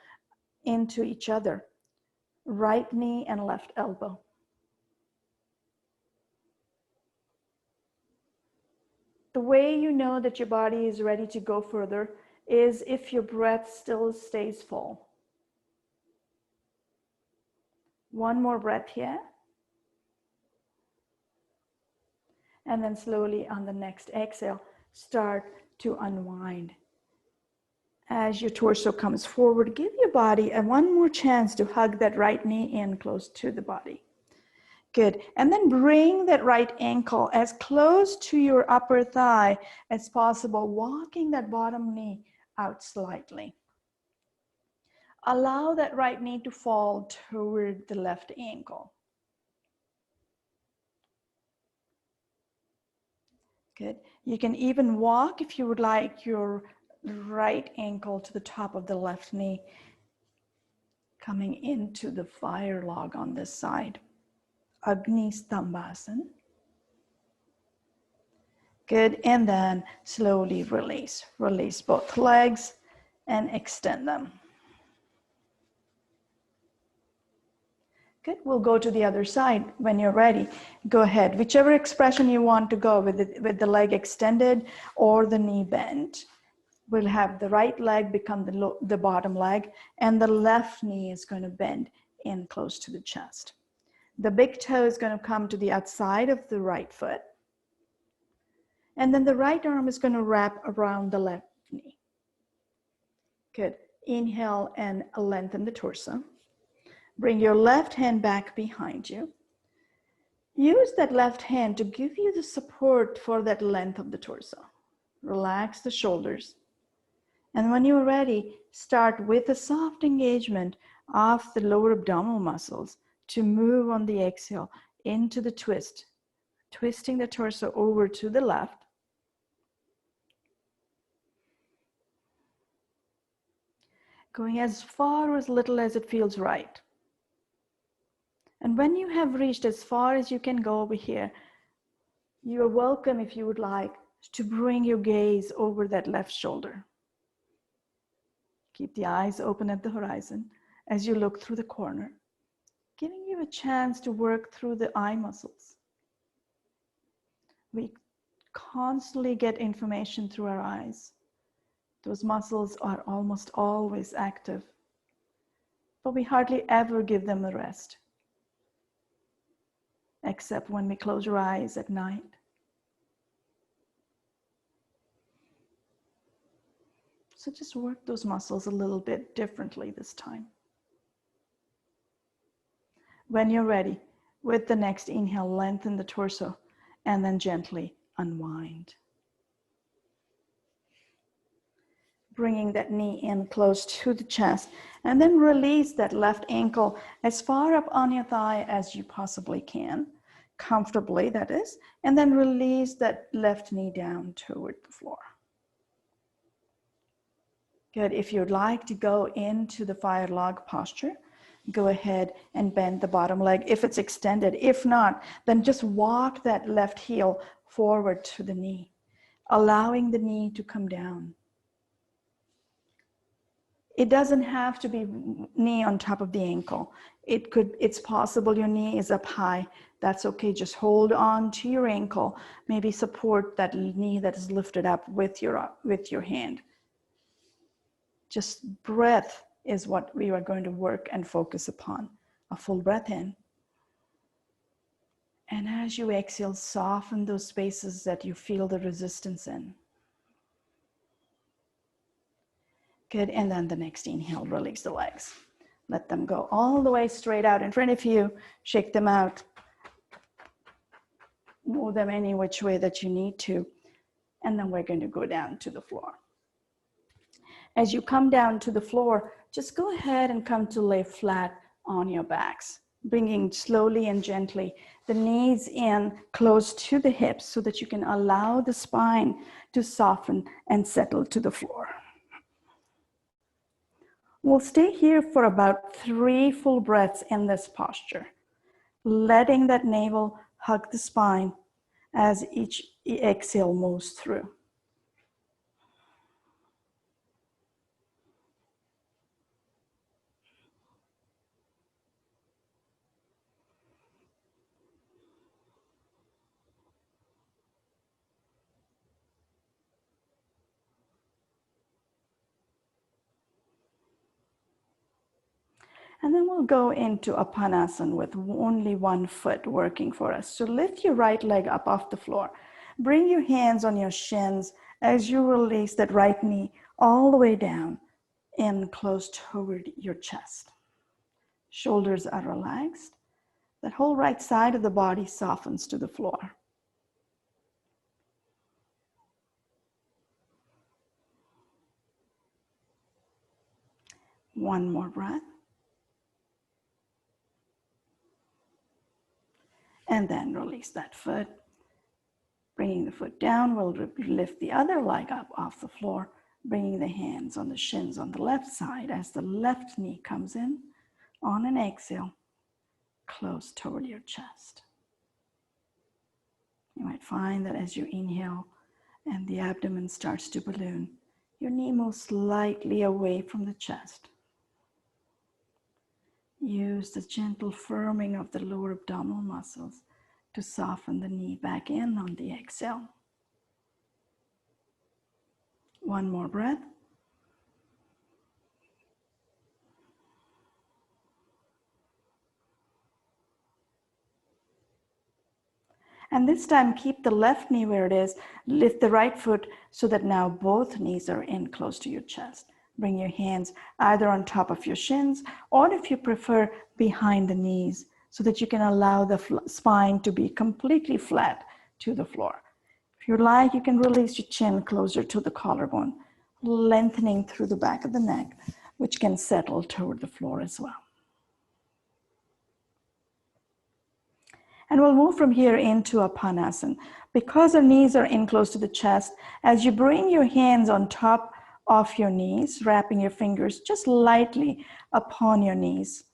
into each other. Right knee and left elbow. The way you know that your body is ready to go further is if your breath still stays full. One more breath here. And then slowly on the next exhale, start to unwind. As your torso comes forward, give your body one more chance to hug that right knee in close to the body. Good. And then bring that right ankle as close to your upper thigh as possible, walking that bottom knee out slightly. Allow that right knee to fall toward the left ankle. Good. You can even walk, if you would like, your right ankle to the top of the left knee, coming into the fire log on this side. Agni Stambhasana. Good, and then slowly release. Release both legs and extend them. Good, we'll go to the other side when you're ready. Go ahead, whichever expression you want to go with the leg extended or the knee bent. We'll have the right leg become the bottom leg, and the left knee is going to bend in close to the chest. The big toe is going to come to the outside of the right foot. And then the right arm is going to wrap around the left knee. Good. Inhale and lengthen the torso. Bring your left hand back behind you. Use that left hand to give you the support for that length of the torso. Relax the shoulders. And when you're ready, start with a soft engagement of the lower abdominal muscles to move on the exhale into the twist, twisting the torso over to the left. Going as far or as little as it feels right. And when you have reached as far as you can go over here, you are welcome, if you would like, to bring your gaze over that left shoulder. Keep the eyes open at the horizon as you look through the corner, giving you a chance to work through the eye muscles. We constantly get information through our eyes. Those muscles are almost always active, but we hardly ever give them a rest, except when we close our eyes at night. So just work those muscles a little bit differently this time. When you're ready, with the next inhale, lengthen the torso and then gently unwind. Bringing that knee in close to the chest, and then release that left ankle as far up on your thigh as you possibly can, comfortably that is, and then release that left knee down toward the floor. Good. If you'd like to go into the fire log posture, go ahead and bend the bottom leg if it's extended. If not, then just walk that left heel forward to the knee, allowing the knee to come down. It doesn't have to be knee on top of the ankle. It's possible your knee is up high. That's okay. Just hold on to your ankle. Maybe support that knee that is lifted up with your hand. Just breath is what we are going to work and focus upon. A full breath in. And as you exhale, soften those spaces that you feel the resistance in. Good, and then the next inhale, release the legs. Let them go all the way straight out in front of you. Shake them out. Move them any which way that you need to. And then we're going to go down to the floor. As you come down to the floor, just go ahead and come to lay flat on your backs, bringing slowly and gently the knees in close to the hips so that you can allow the spine to soften and settle to the floor. We'll stay here for about 3 full breaths in this posture, letting that navel hug the spine as each exhale moves through. And then we'll go into Apanasana with only one foot working for us. So lift your right leg up off the floor. Bring your hands on your shins as you release that right knee all the way down and close toward your chest. Shoulders are relaxed. That whole right side of the body softens to the floor. One more breath. And then release that foot. Bringing the foot down, we'll lift the other leg up off the floor, bringing the hands on the shins on the left side as the left knee comes in. On an exhale, close toward your chest. You might find that as you inhale and the abdomen starts to balloon, your knee moves slightly away from the chest. Use the gentle firming of the lower abdominal muscles to soften the knee back in on the exhale. One more breath. And this time, keep the left knee where it is. Lift the right foot so that now both knees are in close to your chest. Bring your hands either on top of your shins or, if you prefer, behind the knees so that you can allow the spine to be completely flat to the floor. If you like, you can release your chin closer to the collarbone, lengthening through the back of the neck, which can settle toward the floor as well. And we'll move from here into Apanasana. Because our knees are in close to the chest, as you bring your hands on top of your knees, wrapping your fingers just lightly upon your knees,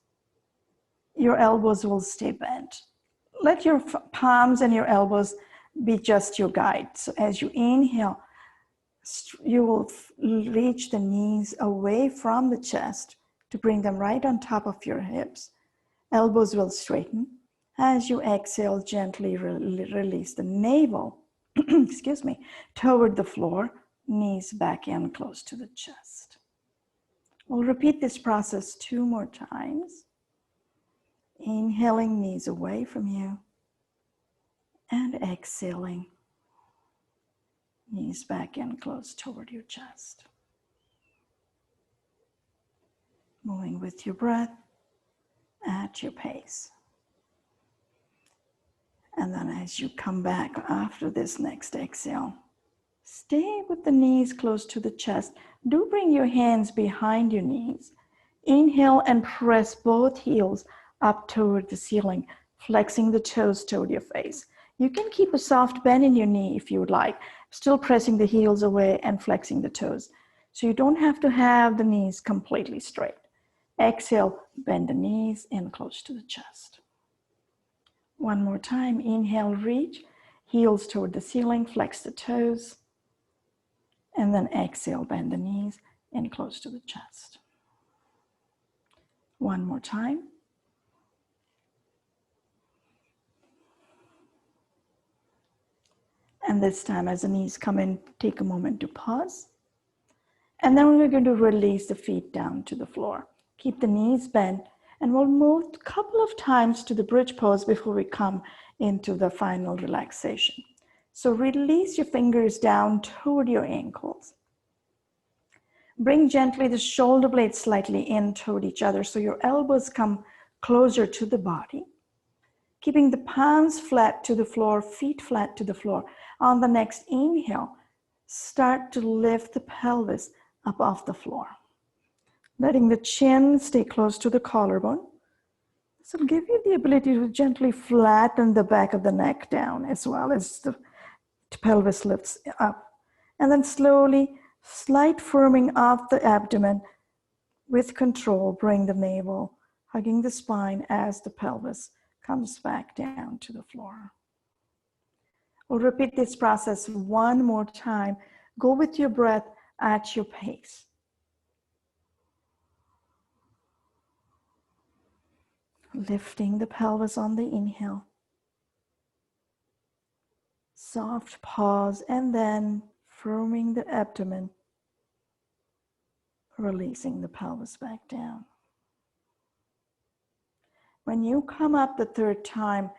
your elbows will stay bent. Let your palms and your elbows be just your guide. So as you inhale, you will reach the knees away from the chest to bring them right on top of your hips. Elbows will straighten. As you exhale, gently release the navel, excuse me, toward the floor, knees back in close to the chest. We'll repeat this process 2 more times. Inhaling, knees away from you, and exhaling, knees back in close toward your chest. Moving with your breath at your pace. And then as you come back after this next exhale, stay with the knees close to the chest. Do bring your hands behind your knees. Inhale and press both heels up toward the ceiling, flexing the toes toward your face. You can keep a soft bend in your knee if you would like, still pressing the heels away and flexing the toes. So you don't have to have the knees completely straight. Exhale, bend the knees in close to the chest. One more time, inhale, reach, heels toward the ceiling, flex the toes, and then exhale, bend the knees in close to the chest. One more time. And this time, as the knees come in, take a moment to pause. And then we're going to release the feet down to the floor. Keep the knees bent, and we'll move a couple of times to the bridge pose before we come into the final relaxation. So release your fingers down toward your ankles. Bring gently the shoulder blades slightly in toward each other so your elbows come closer to the body. Keeping the palms flat to the floor, feet flat to the floor. On the next inhale, start to lift the pelvis up off the floor. Letting the chin stay close to the collarbone. This will give you the ability to gently flatten the back of the neck down as well as the pelvis lifts up. And then slowly, slight firming of the abdomen with control, bring the navel, hugging the spine as the pelvis comes back down to the floor. We'll repeat this process 1 more time. Go with your breath at your pace. Lifting the pelvis on the inhale. Soft pause, and then firming the abdomen, releasing the pelvis back down. When you come up the third time,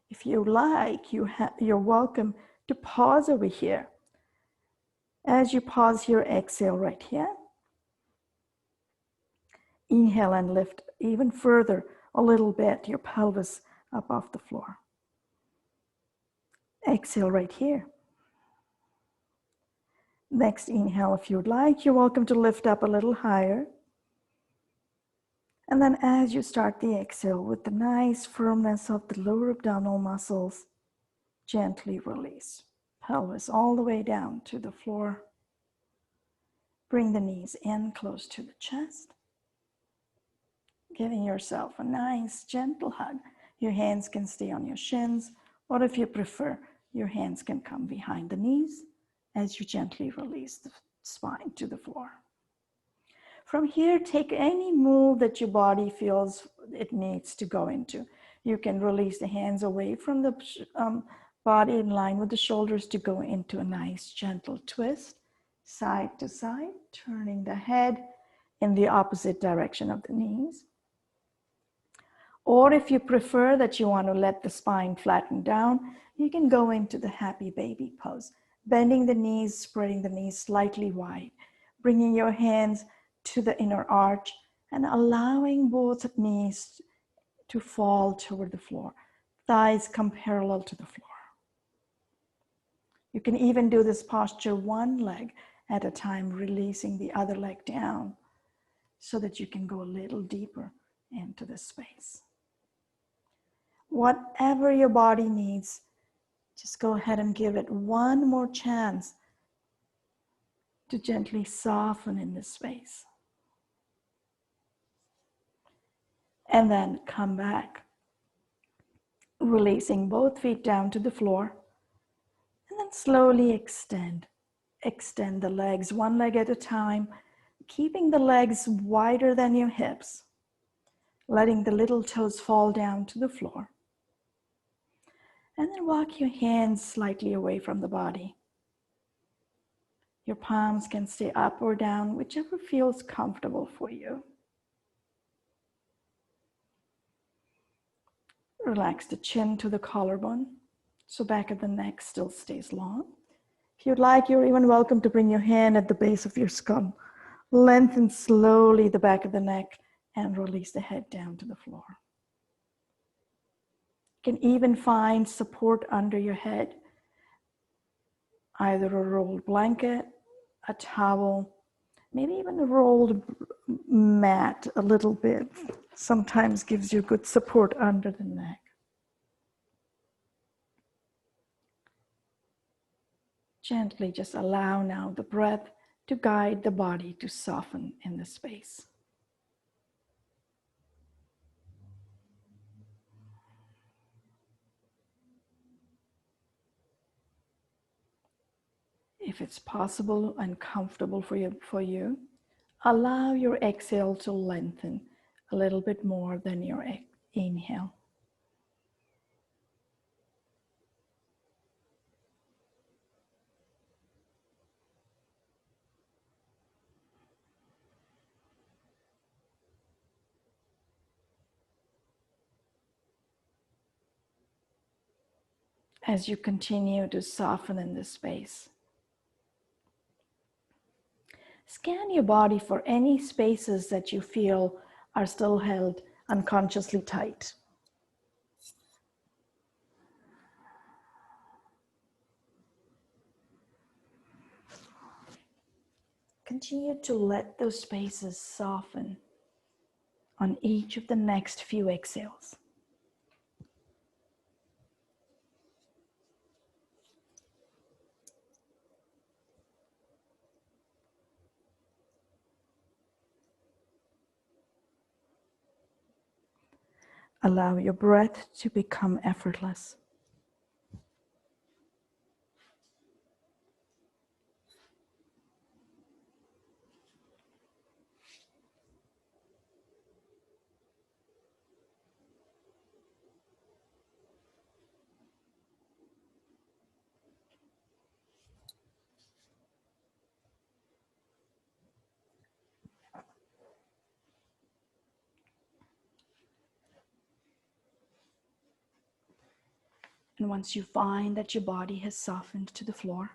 if you like, you're welcome to pause over here. As you pause here, exhale right here. Inhale and lift even further, a little bit, your pelvis up off the floor. Exhale right here. Next inhale, if you'd like, you're welcome to lift up a little higher. And then as you start the exhale with the nice firmness of the lower abdominal muscles, gently release. Pelvis all the way down to the floor. Bring the knees in close to the chest. Giving yourself a nice gentle hug. Your hands can stay on your shins, or if you prefer, your hands can come behind the knees as you gently release the spine to the floor. From here, take any move that your body feels it needs to go into. You can release the hands away from the body in line with the shoulders to go into a nice gentle twist, side to side, turning the head in the opposite direction of the knees. Or if you prefer that you want to let the spine flatten down, you can go into the happy baby pose, bending the knees, spreading the knees slightly wide, bringing your hands to the inner arch and allowing both knees to fall toward the floor. Thighs come parallel to the floor. You can even do this posture one leg at a time, releasing the other leg down so that you can go a little deeper into the space. Whatever your body needs, just go ahead and give it one more chance to gently soften in this space. And then come back, releasing both feet down to the floor. And then slowly extend. Extend the legs one leg at a time, keeping the legs wider than your hips, letting the little toes fall down to the floor. And then walk your hands slightly away from the body. Your palms can stay up or down, whichever feels comfortable for you. Relax the chin to the collarbone, so back of the neck still stays long. If you'd like, you're even welcome to bring your hand at the base of your skull. Lengthen slowly the back of the neck and release the head down to the floor. You can even find support under your head, either a rolled blanket, a towel, maybe even a rolled mat a little bit. Sometimes gives you good support under the neck. Gently just allow now the breath to guide the body to soften in the space. If it's possible and comfortable for you, allow your exhale to lengthen a little bit more than your inhale. As you continue to soften in this space, scan your body for any spaces that you feel are still held unconsciously tight. Continue to let those spaces soften on each of the next few exhales. Allow your breath to become effortless. And once you find that your body has softened to the floor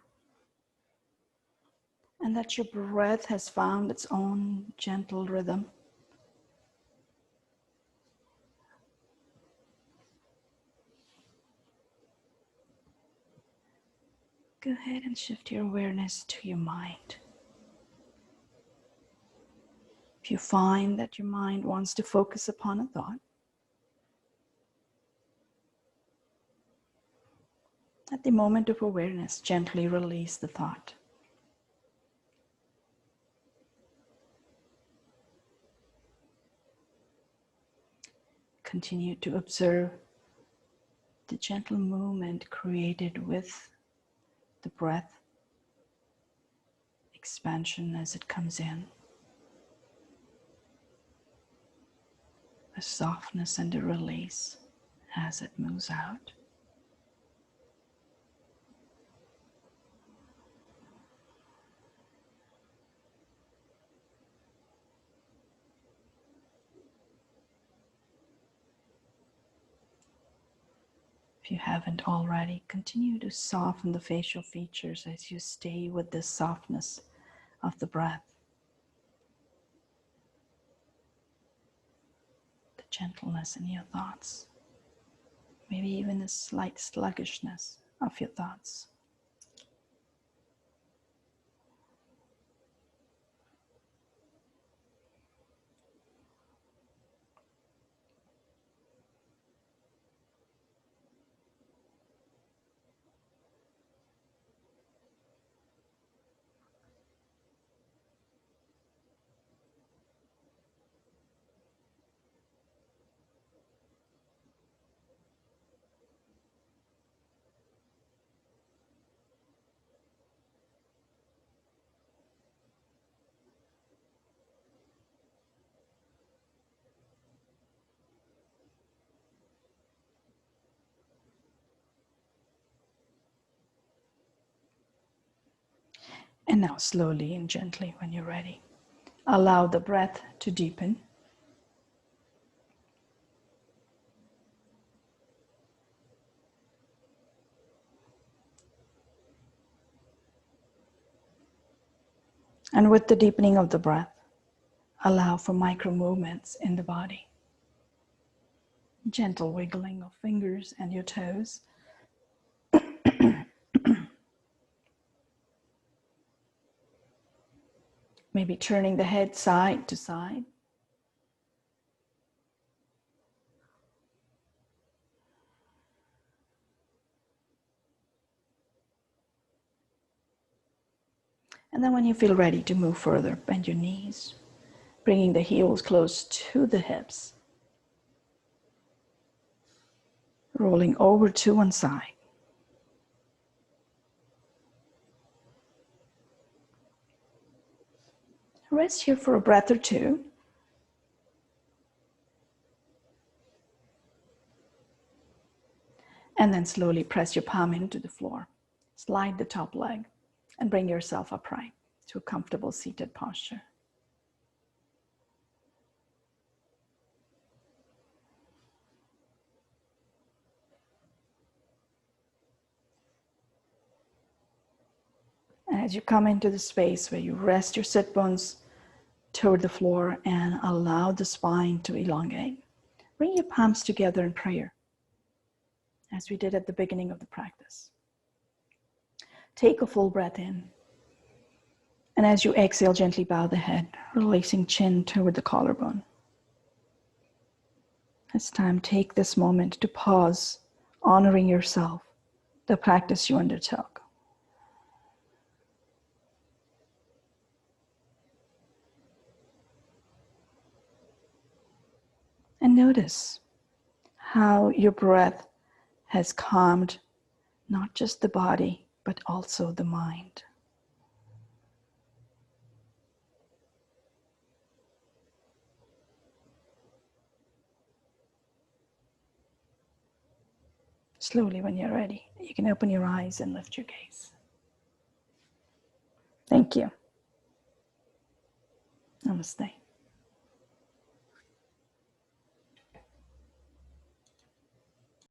and that your breath has found its own gentle rhythm, go ahead and shift your awareness to your mind. If you find that your mind wants to focus upon a thought, at the moment of awareness, gently release the thought. Continue to observe the gentle movement created with the breath, expansion as it comes in, a softness and a release as it moves out. If you haven't already, continue to soften the facial features as you stay with this softness of the breath, the gentleness in your thoughts, maybe even a slight sluggishness of your thoughts. And now slowly and gently, when you're ready, allow the breath to deepen. And with the deepening of the breath, allow for micro movements in the body. Gentle wiggling of fingers and your toes. Maybe turning the head side to side. And then when you feel ready to move further, bend your knees, bringing the heels close to the hips. Rolling over to one side. Rest here for a breath or two. And then slowly press your palm into the floor. Slide the top leg and bring yourself upright to a comfortable seated posture. And as you come into the space where you rest your sit bones toward the floor and allow the spine to elongate, bring your palms together in prayer, as we did at the beginning of the practice. Take a full breath in. And as you exhale, gently bow the head, releasing chin toward the collarbone. This time, take this moment to pause, honoring yourself, the practice you undertook. And notice how your breath has calmed not just the body, but also the mind. Slowly, when you're ready, you can open your eyes and lift your gaze. Thank you. Namaste.